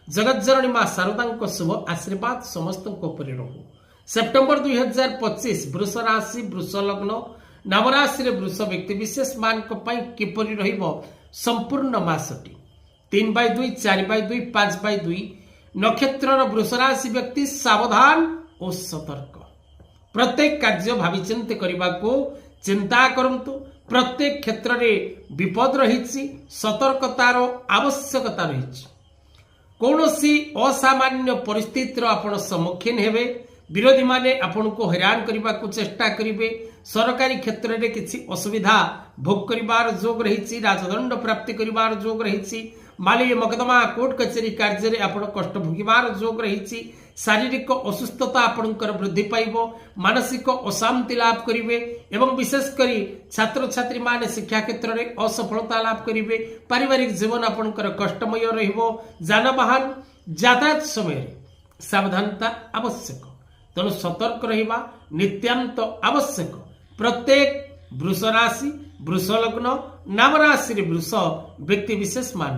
जगतजननी मां शारदा शुभ आशीर्वाद समस्त रहू। सेप्टेम्बर 2025 वृष राशि वृष लग्न नाम राशि वृष व्यक्ति विशेष मान किपरि रहिबो संपूर्ण मासटी 3/2 4/2 5/2 नक्षत्र वृष राशि व्यक्ति सावधान और सतर्क प्रत्येक कार्य भावी चिंता करने को चिंता करंतु। प्रत्येक क्षेत्र में विपद रही सतर्कतार आवश्यकता रही। कौनसी असामान्य परिस्थितिर आपण सम्मुखीन हेबे। विरोधी माने आपण को हैरान करने को चेष्टा करेंगे। सरकारी क्षेत्र में किसी असुविधा भोग करिवार जोग रही। राजदंड प्राप्ति करिवार जोग रही। माली मकदमा कोर्ट कचेरी कार्य आपण कष्ट भोगिवार जोग रही। शारीरिक असुस्थता आपणकर वृद्धि पाइब। मानसिक अशांति लाभ करेंगे एवं विशेषकर छात्र छात्री माने शिक्षा क्षेत्र में असफलता लाभ करेंगे। पारिवारिक जीवन आपणकर कष्टमय रहिबो। जानवाहन यातायात समय सावधानता आवश्यक। तेणु सतर्क रहिबा नित्यांत आवश्यक। प्रत्येक वृष राशि वृष लग्न नाम राशि वृष व्यक्ति विशेष मान